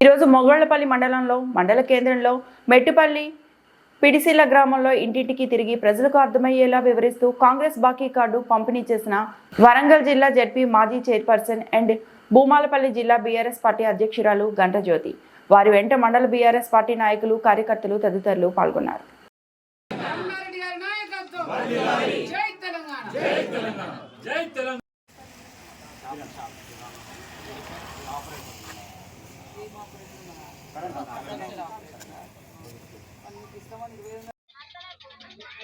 ఈరోజు మొగళ్లపల్లి మండలంలో మండల కేంద్రంలో మెట్టుపల్లి పిడిసిల గ్రామంలో ఇంటింటికి తిరిగి ప్రజలకు అర్థమయ్యేలా వివరిస్తూ కాంగ్రెస్ బాకీ కార్డు పంపిణీ చేసిన వరంగల్ జిల్లా జెడ్పీ మాజీ చైర్పర్సన్ అండ్ భూమాలపల్లి జిల్లా బీఆర్ఎస్ పార్టీ అధ్యక్షురాలు గంటజ్యోతి. వారి వెంట మండల బీఆర్ఎస్ పార్టీ నాయకులు, కార్యకర్తలు తదితరులు పాల్గొన్నారు.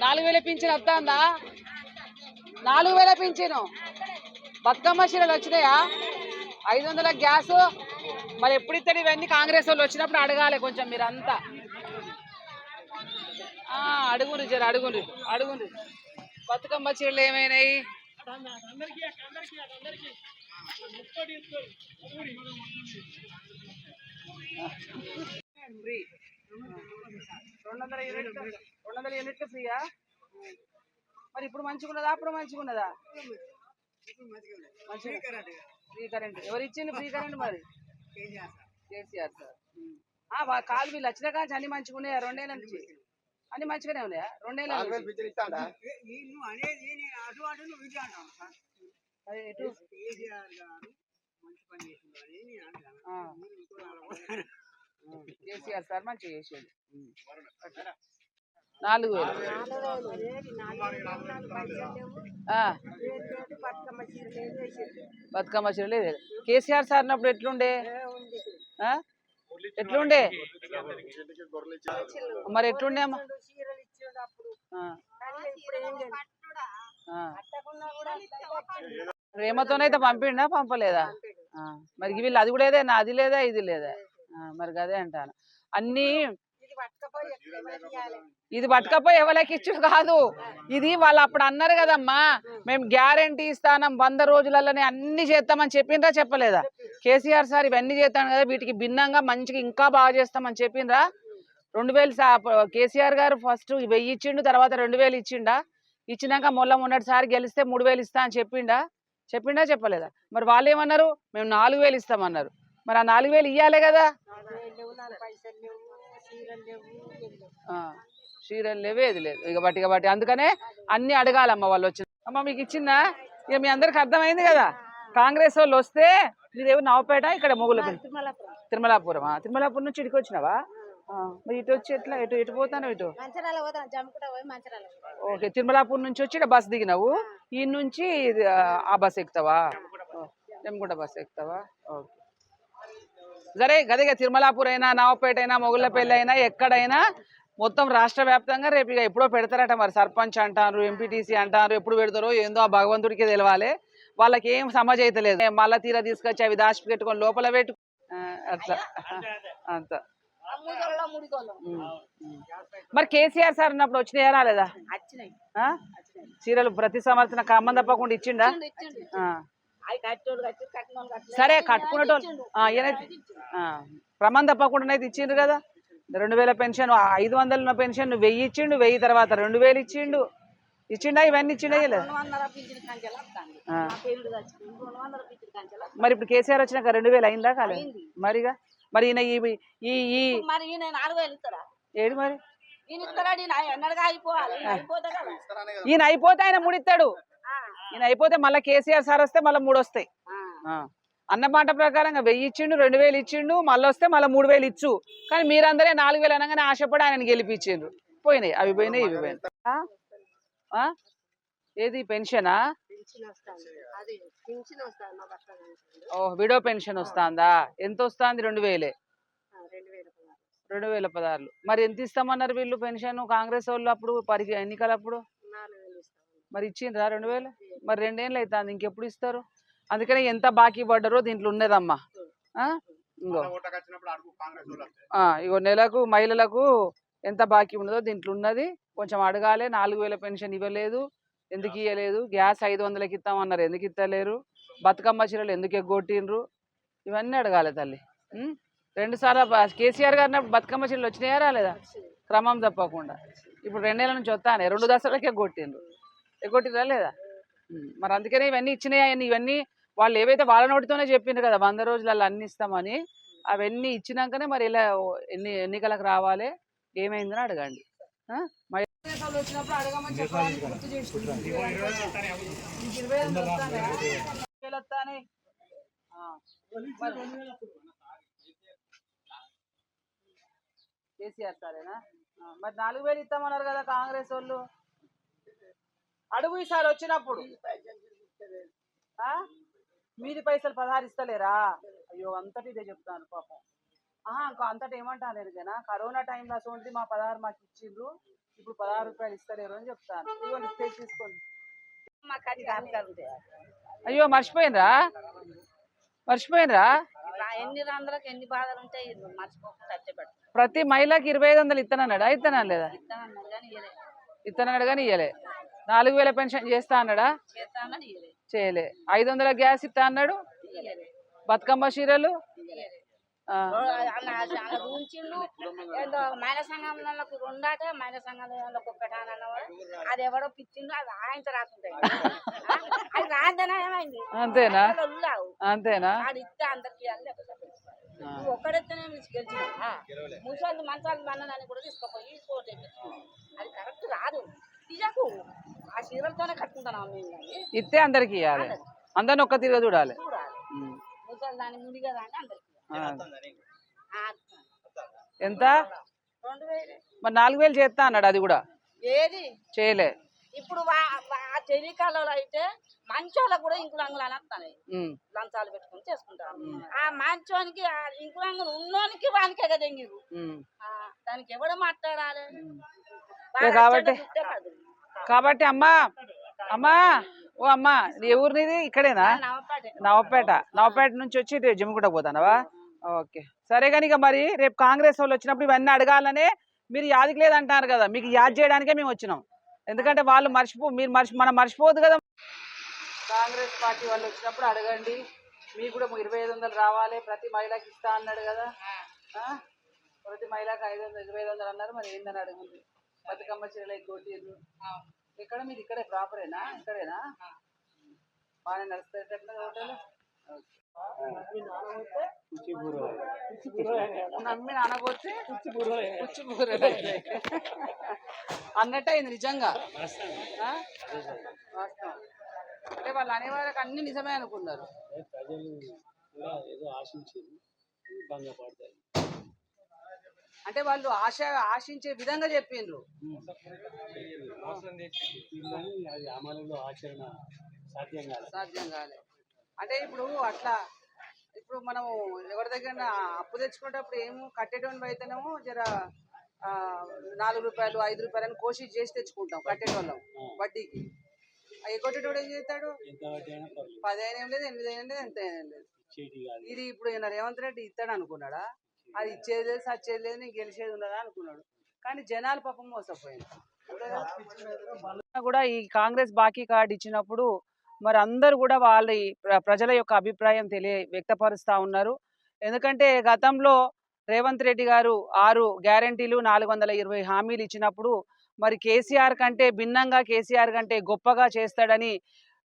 నాలుగు వేల పింఛన్ వస్తుందా? 4000 పింఛను. బతుకమ్మ చీరలు వచ్చినాయా? 500 గ్యాస్. మరి ఎప్పుడు ఇస్తారు ఇవన్నీ? కాంగ్రెస్ వాళ్ళు వచ్చినప్పుడు అడగాలి కొంచెం మీరంతా. అడుగుండ్రి జర, అడుగుండ్రి. బతుకమ్మ చీరలు ఏమైనాయి? ఫ్రీ 200 యూనిట్లు ఫ్రీయా? మరి ఇప్పుడు మంచిగున్నదా? అప్పుడు మంచిగున్నదా? ఫ్రీ కరెంట్ ఎవరు ఇచ్చింది? ఫ్రీ కరెంట్ మరి కేసీఆర్ సార్. కాదు, వీళ్ళు వచ్చిన కానీ అన్ని మంచిగా ఉన్నాయా? 2 ఏళ్ళ నుంచి అన్ని మంచిగానే ఉన్నాయా? 2 ఏళ్ళ కేసీఆర్ సార్ మంచిగా చేసేది. 4000 బతుకమ్మ చీర లేదు. కేసీఆర్ సార్ అన్నప్పుడు ఎట్లుండే? మరి ఎట్లుండే అమ్మా? ప్రేమతోనైతే పంపిండా పంపలేదా? మరి వీళ్ళు అది కూడా ఏదైనా, అది లేదా ఇది లేదా? మరి అదే అంటాను. అన్నీ ఇది పట్టుకపోయి ఎవరికి ఇచ్చు కాదు. ఇది వాళ్ళు అప్పుడు అన్నారు కదమ్మా, మేము గ్యారంటీ ఇస్తానం 100 రోజులలోనే అన్ని చేస్తామని చెప్పిండ్రా చెప్పలేదా? కేసీఆర్ సార్ ఇవన్నీ చేస్తాను కదా, వీటికి భిన్నంగా మంచిగా ఇంకా బాగా చేస్తామని చెప్పిండ్రా? 2000 కేసీఆర్ గారు ఫస్ట్ 1000 ఇచ్చిండు, తర్వాత 2000 ఇచ్చిండా? ఇచ్చినాక మొన్నటిసారి గెలిస్తే 3000 ఇస్తా అని చెప్పిండా చెప్పలేదా? మరి వాళ్ళు ఏమన్నారు? మేము 4000 ఇస్తామన్నారు. మరి ఆ 4000 ఇవ్వాలి కదా. చీరలు లేవు, ఏది లేదు. ఇక బట్టి అందుకనే అన్ని అడగాలమ్మ. వాళ్ళు వచ్చిన అమ్మ మీకు ఇచ్చిందా? ఇక మీ అందరికి అర్థమైంది కదా. కాంగ్రెస్ వాళ్ళు వస్తే మీదేమో నవపేట, ఇక్కడ మొగులపల్లి, తిరుమలాపురం. తిరుమలాపురం నుంచి ఇటుకు వచ్చినావా? మరి ఇటు వచ్చి ఎట్లా ఎటు పోతాను? ఇటు ఓకే. తిరుమలాపురం నుంచి వచ్చి ఇక్కడ బస్ దిగినావు, ఈ నుంచి ఆ బస్ ఎక్కుతావా? జమ్మికుంట బస్ ఎక్కుతావా? ఓకే సరే. గదిగా తిరుమలాపూర్ అయినా, నవపేట అయినా, మొగుళ్ళపల్లి అయినా, ఎక్కడైనా మొత్తం రాష్ట్ర వ్యాప్తంగా రేపు ఇక ఎప్పుడో పెడతారట. మరి సర్పంచ్ అంటారు, ఎంపీటీసీ అంటారు. ఎప్పుడు పెడతారో ఏందో ఆ భగవంతుడికి తెలవాలి. వాళ్ళకి ఏం సమజ్ అయితే లేదు. మళ్ళా తీరా తీసుకొచ్చి అవి దాచి పెట్టుకొని లోపల పెట్టు అట్లా అంత. మరి కేసీఆర్ సార్ ఉన్నప్పుడు వచ్చినాయా రాలేదా? చీరలు ప్రతి సంవత్సరం క్రమం తప్పకుండా ఇచ్చిండా? సరే, కట్టుకునేటోళ్ళు ప్రమాణం తప్పకుండా అయితే ఇచ్చిండ్రు కదా. 2000 పెన్షన్, 500 ఉన్న పెన్షన్ 1000 ఇచ్చిండు, 1000 తర్వాత 2000 ఇచ్చిండా? ఇవన్నీ ఇచ్చిండా? మరి ఇప్పుడు కేసీఆర్ వచ్చినాక 2000 అయిందా కాలేదు? మరిగా మరి ఈయన ఏడు మరి ఈయన అయిపోతే ఆయన ముడిస్తాడు. ఈయన అయిపోతే మళ్ళీ కేసీఆర్ సార్ వస్తే మళ్ళీ 3 వస్తాయి. అన్నమాట ప్రకారంగా 1000 ఇచ్చిండు, 2000 ఇచ్చిండు, మళ్ళీ వస్తే మళ్ళీ 3000 ఇచ్చు. కానీ మీరందరే 4000 అనగానే ఆశపడి ఆయన గెలిపించిండ్రు. పోయినాయి, అవి పోయినాయి, ఇవి పోయినాయి. ఏది పెన్షనా? విడో పెన్షన్ వస్తుందా? ఎంత వస్తుంది? 2000. 2016. మరి ఎంత ఇస్తామన్నారు వీళ్ళు పెన్షన్ కాంగ్రెస్ వాళ్ళు అప్పుడు ఎన్నికలప్పుడు? మరి ఇచ్చిండ్రా 2000? మరి 2 ఏళ్ళు అవుతుంది, ఇంకెప్పుడు ఇస్తారు? అందుకనే ఎంత బాకీ పడ్డారో దీంట్లో ఉన్నదమ్మా. ఇగో నెలకు మహిళలకు ఎంత బాకీ ఉన్నదో దీంట్లో ఉన్నది. కొంచెం అడగాలి. 4000 పెన్షన్ ఇవ్వలేదు, ఎందుకు ఇవ్వలేదు? గ్యాస్ 500కి ఇస్తామన్నారు, ఎందుకు ఇస్తలేరు? బతుకమ్మ చీరలు ఎందుకు ఎగ్గొట్టిండ్రు? ఇవన్నీ అడగాలి తల్లి. 2 సార్లు కేసీఆర్ గారు బతుకమ్మ చీరలు వచ్చినాయా రాలేదా? క్రమం తప్పకుండా. ఇప్పుడు 2 ఏళ్ళ నుంచి వస్తానే 2 దశలకి ఎగ్గొట్టిరా లేదా? మరి అందుకనే ఇవన్నీ ఇచ్చినాయని, ఇవన్నీ వాళ్ళు ఏవైతే వాళ్ళ నోటితోనే చెప్పిండ్రు కదా 100 రోజులలో అన్ని ఇస్తామని, అవన్నీ ఇచ్చినాకనే మరి ఇలా ఎన్నికలకు రావాలి ఏమైందని అడగండి. మరి వచ్చినప్పుడు అడగమని చెప్పడానికి గుర్తు చేసుకుంటాను. కేసీఆర్ సారేనా? మరి 4000 ఇస్తామన్నారు కదా కాంగ్రెస్ వాళ్ళు. అడుగు ఈసారి వచ్చినప్పుడు. మీది పైసలు 16 ఇస్తలేరా? అయ్యో అంతటి ఇదే చెప్తాను పాపం. ఇంకా అంతటి ఏమంటాను ఎరిగేనా, కరోనా టైంలో అసలు మా 16 మాకు ఇచ్చిండ్రు, ఇప్పుడు 16 రూపాయలు ఇస్తలేరు అని చెప్తాను. ఇవ్వండి స్టేజ్ తీసుకోండి. అయ్యో మర్చిపోయినరా? ఎన్ని రంధ్రాలకు ఎన్ని బాధలు ఉంటాయి మర్చిపోకుండా. ప్రతి మహిళకి 2500 ఇస్తానన్నాడా? ఇస్తానా లేదా? ఇస్తానన్నాడు కానీ ఇయ్యలే. 4000 పెన్షన్ చేస్తా అన్నాడా? చేయలే. 500 గ్యాస్ ఇస్తా అన్నాడు. బతుకమ్మ చీరలు మహిళా సంఘంలోకి 2 ఆట, మహిళా సంఘంలో 1 అన్నవాడు. అది ఎవడో పిచ్చిండు, అది ఆయనతో రాకుంటాయి. అది రాందనా ఏమైంది? అంతేనా? అది ఇస్తే అందరికి ఒక్కడెత్తనే గెలిచిన ముసలి మంచాలు మన్నదాన్ని కూడా తీసుకుపోయి కోర్టు అది కరెక్ట్ రాదు. తీయకు ఆ చీరలతోనే కట్టుకుంటున్నాం మేము. కానీ ఇస్తే అందరికి ఇవ్వాలి, అందరిని ఒక్క తిరిగి చూడాలి. ముసలి దాన్ని ముడిగా దాన్ని అందరికి ఎంత? 2000. మరి 4000 చేస్తా అన్నాడు, అది కూడా ఏది చేయలే. ఇప్పుడు చలికాలంలో అయితే మంచోళ్ళకు కూడా ఇంకులంగులు అని వస్తాయి, లంచాలు పెట్టుకుని చేసుకుంటారు. ఆ మంచోనికి ఇంకులంగులు ఉన్నోనికి వానికే కదా ఎంగిరు. దానికి ఎవడు మాట్లాడాలి? కాబట్టి అమ్మా ఓ అమ్మా, నీ ఊరినిది ఇక్కడేనా? నవపేట నుంచి వచ్చి జమ్మిగుంట పోతానవా? ఓకే సరే. కానీ ఇక మరి రేపు కాంగ్రెస్ వాళ్ళు వచ్చినప్పుడు ఇవన్నీ అడగాలనే మీరు యాదికి లేదంటారు కదా, మీకు యాద్ చేయడానికే మేము వచ్చినాం. ఎందుకంటే వాళ్ళు మనం మర్చిపోవద్దు కదా. కాంగ్రెస్ పార్టీ వాళ్ళు వచ్చినప్పుడు అడగండి, మీకు కూడా 2500 రావాలి, ప్రతి మహిళకి ఇస్తా అన్నాడు కదా. ప్రతి మహిళకి 2500 అన్నారు, మరి ఏందని అడగండి. బతుకమ్మ చీరలు ఎగ్గొట్టిర్రు. ఎక్కడ మీరు? ఇక్కడే ప్రాపరేనా? ఇక్కడేనా? బాగానే నడుస్తుంది హోటల్. నమ్మి నానబోతే అన్నట్టు అయింది నిజంగా. అంటే వాళ్ళు అనేవాళ్ళకి అన్ని నిజమే అనుకున్నారు. అంటే వాళ్ళు ఆశించే విధంగా చెప్పిండ్రు. సాధ్యం కాలే. అంటే ఇప్పుడు అట్లా ఇప్పుడు మనం ఎవరి దగ్గర అప్పు తెచ్చుకునేటప్పుడు ఏమో కట్టేటోని అయితేనేమో జర 4 రూపాయలు 5 రూపాయలు అని కోషిష్ చేసి తెచ్చుకుంటాం కట్టేటోళ్ళం వడ్డీకి. ఎగ్గొట్టేటోడు ఏం చేస్తాడు? 10 అయినా ఏం లేదు, 8 అయినా లేదు, ఎంత అయినా లేదు. ఇది ఇప్పుడు రేవంత్ రెడ్డి ఇస్తాడు అనుకున్నాడా? అది ఇచ్చేది లేదు, సచ్చేది లేదు, నీకు గెలిచేది ఉన్నదా అనుకున్నాడు. కానీ జనాలు పాపం మోసపోయింది కూడా. ఈ కాంగ్రెస్ బాకీ కార్డు ఇచ్చినప్పుడు మరి అందరూ కూడా వాళ్ళ ప్రజల యొక్క అభిప్రాయం వ్యక్తపరుస్తూ ఉన్నారు. ఎందుకంటే గతంలో రేవంత్ రెడ్డి గారు 6 గ్యారంటీలు 420 హామీలు ఇచ్చినప్పుడు మరి కేసీఆర్ కంటే భిన్నంగా, కేసీఆర్ కంటే గొప్పగా చేస్తాడని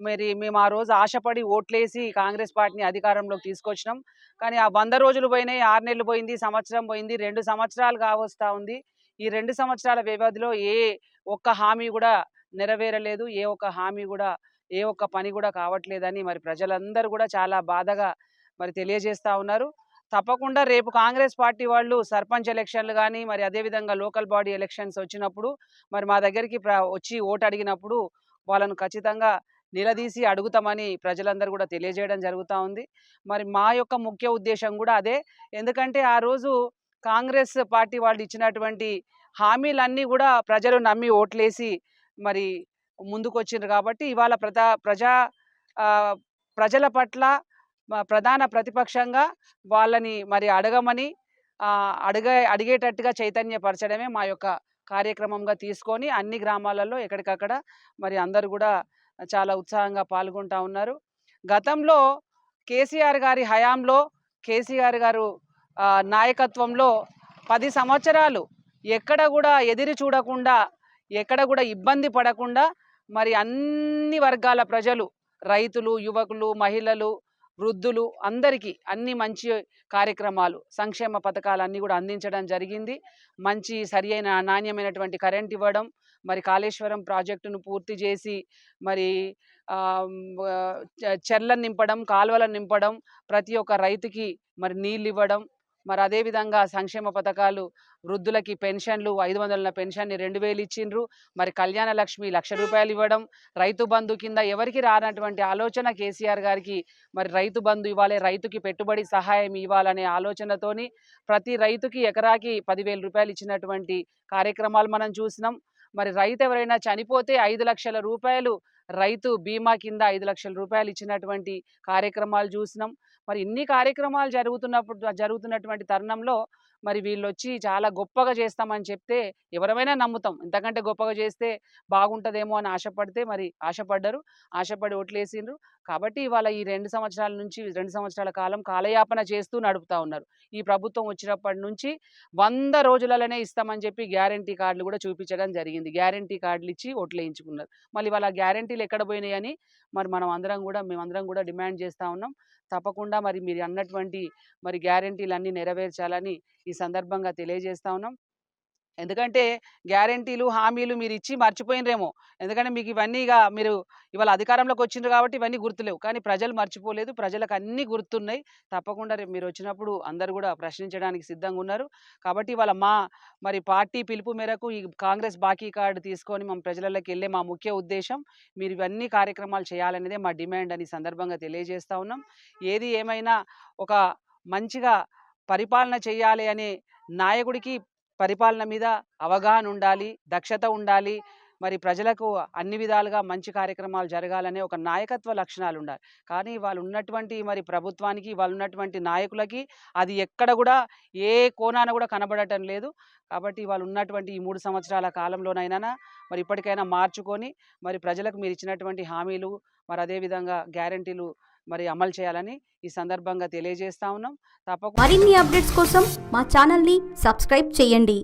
మరి మేము ఆ రోజు ఆశపడి ఓట్లేసి కాంగ్రెస్ పార్టీని అధికారంలోకి తీసుకొచ్చినాం. కానీ ఆ 100 రోజులు పోయినాయి, 6 నెలలు పోయింది, సంవత్సరం పోయింది, 2 సంవత్సరాలు కావస్తా ఉంది. ఈ 2 సంవత్సరాల వ్యవధిలో ఏ ఒక్క హామీ కూడా నెరవేరలేదు, ఏ ఒక్క హామీ కూడా, ఏ ఒక్క పని కూడా కావట్లేదని మరి ప్రజలందరూ కూడా చాలా బాధగా మరి తెలియజేస్తూ ఉన్నారు. తప్పకుండా రేపు కాంగ్రెస్ పార్టీ వాళ్ళు సర్పంచ్ ఎలక్షన్లు కానీ మరి అదేవిధంగా లోకల్ బాడీ ఎలక్షన్స్ వచ్చినప్పుడు మరి మా దగ్గరికి వచ్చి ఓటు అడిగినప్పుడు వాళ్ళను ఖచ్చితంగా నిలదీసి అడుగుతామని ప్రజలందరూ కూడా తెలియజేయడం జరుగుతూ ఉంది. మరి మా యొక్క ముఖ్య ఉద్దేశం కూడా అదే. ఎందుకంటే ఆ రోజు కాంగ్రెస్ పార్టీ వాళ్ళు ఇచ్చినటువంటి హామీలన్నీ కూడా ప్రజలు నమ్మి ఓట్లేసి మరి ముందుకు వచ్చిండ్రు. కాబట్టి ఇవాళ ప్రజల పట్ల ప్రధాన ప్రతిపక్షంగా వాళ్ళని మరి అడగమని అడిగేటట్టుగా చైతన్యపరచడమే మా యొక్క కార్యక్రమంగా తీసుకొని అన్ని గ్రామాలలో ఎక్కడికక్కడ మరి అందరూ కూడా చాలా ఉత్సాహంగా పాల్గొంటూ ఉన్నారు. గతంలో కేసీఆర్ గారి హయాంలో, కేసీఆర్ గారు నాయకత్వంలో 10 సంవత్సరాలు ఎక్కడ కూడా ఎదిరి చూడకుండా, ఎక్కడ కూడా ఇబ్బంది పడకుండా మరి అన్ని వర్గాల ప్రజలు, రైతులు, యువకులు, మహిళలు, వృద్ధులు అందరికీ అన్ని మంచి కార్యక్రమాలు సంక్షేమ పథకాలు అన్నీ కూడా అందించడం జరిగింది. మంచి సరి అయిన నాణ్యమైనటువంటి కరెంట్ ఇవ్వడం, మరి కాళేశ్వరం ప్రాజెక్టును పూర్తి చేసి మరి చెర్లను నింపడం, కాలువలను నింపడం, ప్రతి ఒక్క రైతుకి మరి నీళ్ళు ఇవ్వడం, మరి అదేవిధంగా సంక్షేమ పథకాలు వృద్ధులకి పెన్షన్లు 500 పెన్షన్ని 2000 ఇచ్చిండ్రు. మరి కళ్యాణ లక్ష్మి 1,00,000 రూపాయలు ఇవ్వడం, రైతు బంధు కింద ఎవరికి రానటువంటి ఆలోచన కేసీఆర్ గారికి మరి రైతు బంధు ఇవ్వాలి, రైతుకి పెట్టుబడి సహాయం ఇవ్వాలనే ఆలోచనతోని ప్రతి రైతుకి ఎకరాకి 10,000 రూపాయలు ఇచ్చినటువంటి కార్యక్రమాలు మనం చూసినాం. మరి రైతు ఎవరైనా చనిపోతే 5 లక్షల రూపాయలు రైతు బీమా కింద 5 లక్షల రూపాయలు ఇచ్చినటువంటి కార్యక్రమాలు చూసినాం. మరి ఇన్ని కార్యక్రమాలు జరుగుతున్నటువంటి తరుణంలో మరి వీళ్ళొచ్చి చాలా గొప్పగా చేస్తామని చెప్తే ఎవరైనా నమ్ముతాం. ఇంతకంటే గొప్పగా చేస్తే బాగుంటుందేమో అని మరి ఆశపడి ఓట్లేసిండ్రు. కాబట్టి ఇవాళ ఈ 2 సంవత్సరాల నుంచి 2 సంవత్సరాల కాలం కాలయాపన చేస్తూ నడుపుతా ఉన్నారు. ఈ ప్రభుత్వం వచ్చినప్పటి నుంచి 100 రోజులలోనే ఇస్తామని చెప్పి గ్యారంటీ కార్డులు కూడా చూపించడం జరిగింది. గ్యారంటీ కార్డులు ఇచ్చి ఓట్లేయించుకున్నారు. మళ్ళీ వాళ్ళ గ్యారంటీలు ఎక్కడ పోయినాయని మరి మేమందరం కూడా డిమాండ్ చేస్తూ ఉన్నాం. తప్పకుండా మరి మీరు అన్నటువంటి మరి గ్యారంటీలన్నీ నెరవేర్చాలని ఈ సందర్భంగా తెలియజేస్తా ఉన్నాం. ఎందుకంటే గ్యారంటీలు హామీలు మీరు ఇచ్చి మర్చిపోయినరేమో. ఎందుకంటే మీకు ఇవన్నీ మీరు ఇవాళ అధికారంలోకి వచ్చిండ్రు కాబట్టి ఇవన్నీ గుర్తులేవు. కానీ ప్రజలు మర్చిపోలేదు, ప్రజలకు అన్నీ గుర్తున్నాయి. తప్పకుండా రేపు మీరు వచ్చినప్పుడు అందరూ కూడా ప్రశ్నించడానికి సిద్ధంగా ఉన్నారు. కాబట్టి ఇవాళ మరి పార్టీ పిలుపు మేరకు ఈ కాంగ్రెస్ బాకీ కార్డు తీసుకొని మా ప్రజలలోకి వెళ్ళే మా ముఖ్య ఉద్దేశం మీరు ఇవన్నీ కార్యక్రమాలు చేయాలనేదే మా డిమాండ్ అని సందర్భంగా తెలియజేస్తా ఉన్నాం. ఏది ఏమైనా ఒక మంచిగా పరిపాలన చేయాలి అనే నాయకుడికి పరిపాలన మీద అవగాహన ఉండాలి, దక్షత ఉండాలి. మరి ప్రజలకు అన్ని విధాలుగా మంచి కార్యక్రమాలు జరగాలనే ఒక నాయకత్వ లక్షణాలు ఉండాలి. కానీ వాళ్ళు ఉన్నటువంటి మరి ప్రభుత్వానికి వాళ్ళు ఉన్నటువంటి నాయకులకి అది ఎక్కడ కూడా ఏ కోణాన కూడా కనబడటం లేదు. కాబట్టి వాళ్ళు ఉన్నటువంటి ఈ 3 సంవత్సరాల కాలంలోనైనా మరి ఇప్పటికైనా మార్చుకొని మరి ప్రజలకు మీరు ఇచ్చినటువంటి హామీలు మరి అదేవిధంగా గ్యారంటీలు మరి అమలు చేయాలని ఈ సందర్భంగా తెలియజేస్తా ఉన్నాం. తప్పకుండా మరిన్ని అప్డేట్స్ కోసం మా ఛానల్ని సబ్స్క్రైబ్ చేయండి.